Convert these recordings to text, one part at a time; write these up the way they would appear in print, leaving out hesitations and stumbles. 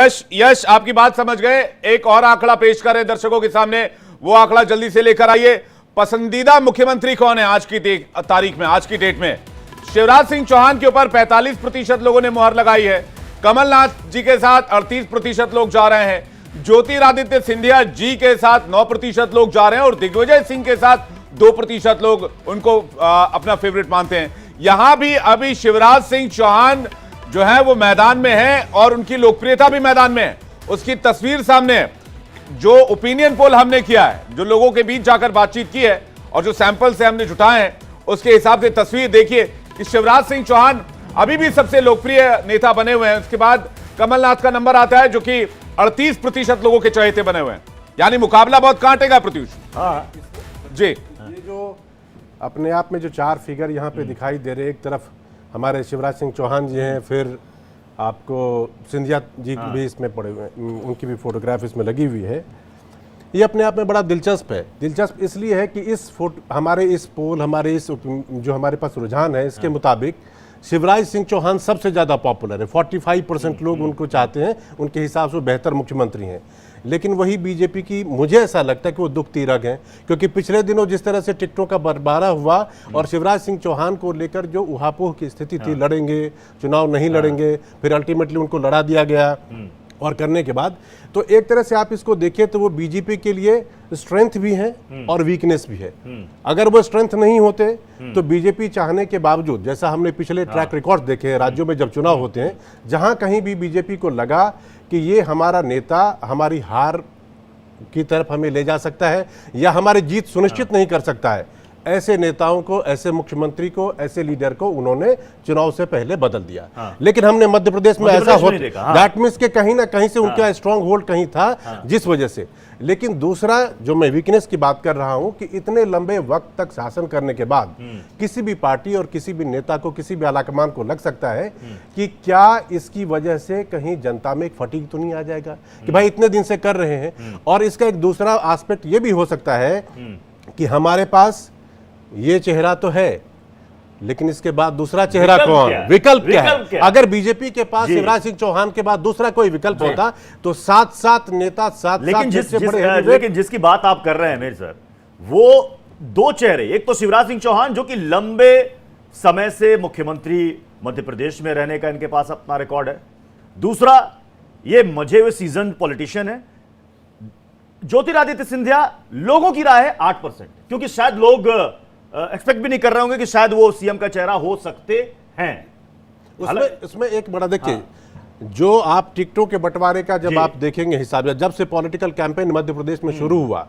यश यश आपकी बात समझ गए। एक और आंकड़ा पेश करें दर्शकों के सामने, वो आंकड़ा जल्दी से लेकर आइए। पसंदीदा मुख्यमंत्री कौन है आज की तारीख में, आज की डेट में? शिवराज सिंह चौहान के ऊपर 45% लोगों ने मुहर लगाई है। कमलनाथ जी के साथ 38% लोग जा रहे हैं। ज्योतिरादित्य सिंधिया जी के साथ 9% लोग जा रहे हैं और दिग्विजय सिंह के साथ 2% लोग उनको अपना फेवरेट मानते हैं। यहां भी अभी शिवराज सिंह चौहान जो है वो मैदान में है और उनकी लोकप्रियता भी मैदान में है। उसकी तस्वीर सामने है। जो ओपिनियन पोल हमने किया है, जो लोगों के बीच जाकर बातचीत की है और जो सैंपल से हमने जुटाए हैं, उसके हिसाब से तस्वीर देखिए कि शिवराज सिंह चौहान अभी भी सबसे लोकप्रिय नेता बने हुए हैं। उसके बाद कमलनाथ का नंबर आता है जो कि 38% लोगों के चहेते बने हुए हैं। यानी मुकाबला बहुत कांटेगा प्रत्युष। हाँ जी, ये जो अपने आप में जो चार फिगर यहाँ पे दिखाई दे रहे, एक तरफ हमारे शिवराज सिंह चौहान जी हैं, फिर आपको सिंधिया जी भी इसमें पड़े हुए हैं, उनकी भी फोटोग्राफ इसमें लगी हुई है। ये अपने आप में बड़ा दिलचस्प है। दिलचस्प इसलिए है कि इस हमारे इस पोल, हमारे इस जो हमारे पास रुझान है, इसके मुताबिक शिवराज सिंह चौहान सबसे ज़्यादा पॉपुलर है। 45% लोग उनको चाहते हैं, उनके हिसाब से बेहतर मुख्यमंत्री हैं। लेकिन वही बीजेपी की, मुझे ऐसा लगता है कि वो दुखती रग हैं, क्योंकि पिछले दिनों जिस तरह से टिकटों का बंटवारा हुआ और शिवराज सिंह चौहान को लेकर जो उहापोह की स्थिति थी, लड़ेंगे चुनाव नहीं लड़ेंगे, फिर अल्टीमेटली उनको लड़ा दिया गया और करने के बाद, तो एक तरह से आप इसको देखिए तो वो बीजेपी के लिए स्ट्रेंथ भी है और वीकनेस भी है। अगर वो स्ट्रेंथ नहीं होते तो बीजेपी चाहने के बावजूद, जैसा हमने पिछले ट्रैक रिकॉर्ड देखे राज्यों में जब चुनाव होते हैं, जहां कहीं भी बीजेपी को लगा कि ये हमारा नेता हमारी हार की तरफ हमें ले जा सकता है या हमारी जीत सुनिश्चित नहीं कर सकता है, ऐसे नेताओं को, ऐसे मुख्यमंत्री को, ऐसे लीडर को उन्होंने चुनाव से पहले बदल दिया। लेकिन हमने मध्य प्रदेश में ऐसा हो, दैट मींस के कहीं ना कहीं से उनका स्ट्रांग होल्ड कहीं था, जिस वजह से। लेकिन दूसरा जो मैं वीकनेस की बात कर रहा हूं कि इतने लंबे वक्त तक शासन करने के बाद किसी भी पार्टी और किसी भी नेता को, किसी भी आलाकमान को लग सकता है कि क्या इसकी वजह से कहीं जनता में एक फटीग तो नहीं आ जाएगा कि भाई इतने दिन से कर रहे हैं। और इसका एक दूसरा एस्पेक्ट ये भी हो सकता है कि हमारे पास ये चेहरा तो है, लेकिन इसके बाद दूसरा चेहरा कौन, विकल्प क्या है? अगर बीजेपी के पास शिवराज सिंह चौहान के बाद दूसरा कोई विकल्प होता तो सात नेता, लेकिन जिसकी बात आप कर रहे हैं मेरे सर, वो दो चेहरे, एक तो शिवराज सिंह चौहान जो कि लंबे समय से मुख्यमंत्री मध्य प्रदेश में रहने का इनके पास अपना रिकॉर्ड है, दूसरा ये मजे हुए सीजन पॉलिटिशियन है। ज्योतिरादित्य सिंधिया लोगों की राय है 8%, क्योंकि शायद लोग एक्सपेक्ट भी नहीं कर रहे होंगे कि शायद वो सीएम का चेहरा हो सकते हैं। उसमें एक बड़ा देखिए, जो आप टिकटों के बंटवारे का जब आप देखेंगे हिसाब, जब से पॉलिटिकल कैंपेन मध्य प्रदेश में शुरू हुआ,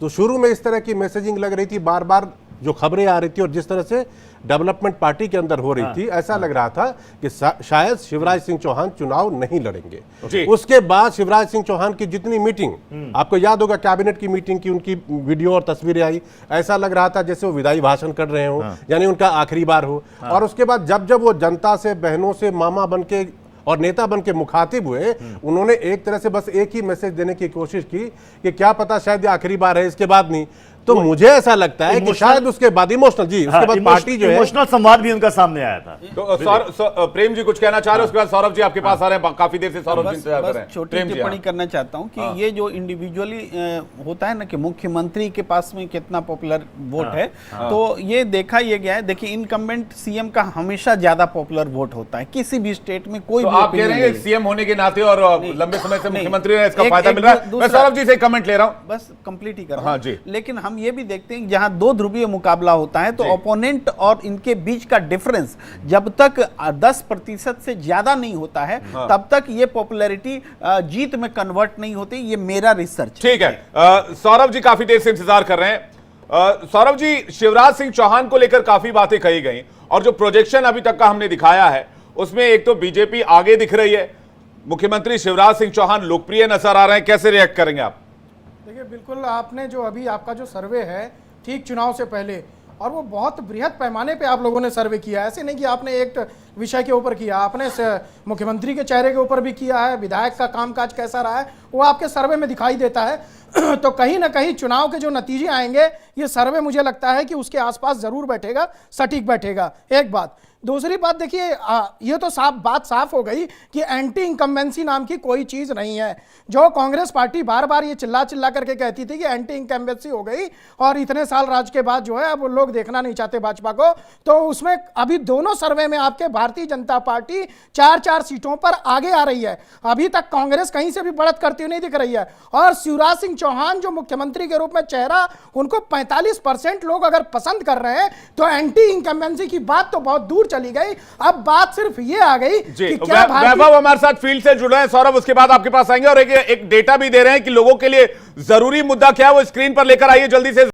तो शुरू में इस तरह की मैसेजिंग लग रही थी, बार बार जो खबरें आ रही थी और जिस तरह से डेवलपमेंट पार्टी के अंदर हो रही थी, ऐसा लग रहा था कि शायद शिवराज सिंह चौहान चुनाव नहीं लड़ेंगे। उसके बाद शिवराज सिंह चौहान की जितनी मीटिंग, आपको याद होगा कैबिनेट की मीटिंग की उनकी वीडियो और तस्वीरें आई, ऐसा लग रहा था जैसे वो विदाई भाषण कर रहे हो, यानी उनका आखिरी बार हो। और उसके बाद जब जब वो जनता से, बहनों से मामा बन के और नेता बन के मुखातिब हुए, उन्होंने एक तरह से बस एक ही मैसेज देने की कोशिश की कि क्या पता शायद ये आखिरी बार है, इसके बाद नहीं। तो मुझे ऐसा लगता है कि शायद उसके बाद इमोशनल, उसके बाद पार्टी जो है, इमोशनल संवाद भी उनका सामने आया था। तो प्रेम जी कुछ कहना चाह रहे हैं, उसके बाद सौरभ जी आपके पास आ रहे हैं, काफी देर से सौरभ जी इंतजार कर रहे हैं। छोटी टिप्पणी करना चाहता हूं कि ये जो इंडिविजुअली होता है ना कि मुख्यमंत्री के पास में कितना पॉपुलर वोट है, तो ये देखा ये गया है। देखिए, इनकम्बेंट सीएम का हमेशा ज्यादा पॉपुलर वोट होता है किसी भी स्टेट में। कोई आप कह रहे हैं सीएम होने के नाते और लंबे समय से मुख्यमंत्री रहे, इसका फायदा मिल रहा है। मैं सौरभ जी से कमेंट ले रहा हूं, बस कंप्लीट ही कर रहा हूं। लेकिन हम ये भी देखते हैं जहां दो ध्रुवीय मुकाबला होता है तो ओपोनेंट और इनके बीच का डिफरेंस जब तक 10% से ज्यादा नहीं होता है, तब तक ये पॉपुलैरिटी जीत में कन्वर्ट नहीं होती। ये मेरा रिसर्च। ठीक है, सौरभ जी काफी देर से इंतजार कर रहे हैं। सौरभ जी, शिवराज सिंह चौहान को लेकर काफी बातें कही गई और जो प्रोजेक्शन अभी तक का हमने दिखाया है उसमें एक तो बीजेपी आगे दिख रही है, मुख्यमंत्री शिवराज सिंह चौहान लोकप्रिय नजर आ रहे हैं। कैसे रिएक्ट करेंगे आप? देखिए, बिल्कुल आपने जो अभी आपका जो सर्वे है ठीक चुनाव से पहले, और वो बहुत बृहद पैमाने पे आप लोगों ने सर्वे किया है। ऐसे नहीं कि आपने एक विषय के ऊपर किया, आपने मुख्यमंत्री के चेहरे के ऊपर भी किया है, विधायक का कामकाज कैसा रहा है वो आपके सर्वे में दिखाई देता है। तो कहीं ना कहीं चुनाव के जो नतीजे आएंगे, ये सर्वे मुझे लगता है कि उसके आसपास जरूर बैठेगा, सटीक बैठेगा। एक बात दूसरी बात देखिए, ये तो बात साफ हो गई कि एंटी इंकम्बेंसी नाम की कोई चीज नहीं है। जो कांग्रेस पार्टी बार बार ये चिल्ला चिल्ला करके कहती थी कि एंटी इंकम्बेंसी हो गई और इतने साल राज के बाद जो है अब लोग देखना नहीं चाहते भाजपा को, तो उसमें अभी दोनों सर्वे में आपके भारतीय जनता पार्टी 4-4 सीटों पर आगे आ रही है। अभी तक कांग्रेस कहीं से भी बढ़त करती हुई नहीं दिख रही है। और शिवराज सिंह चौहान जो मुख्यमंत्री के रूप में चेहरा, उनको 45% लोग अगर पसंद कर रहे हैं, तो एंटी इंकम्बेंसी की बात तो बहुत दूर चली गई। अब बात सिर्फ ये आ गई कि क्या वैभव हमारे साथ फील्ड से जुड़े हैं, सौरभ उसके बाद आपके पास आएंगे और एक डेटा भी दे रहे हैं कि लोगों के लिए जरूरी मुद्दा क्या है, वो स्क्रीन पर लेकर आइए जल्दी से।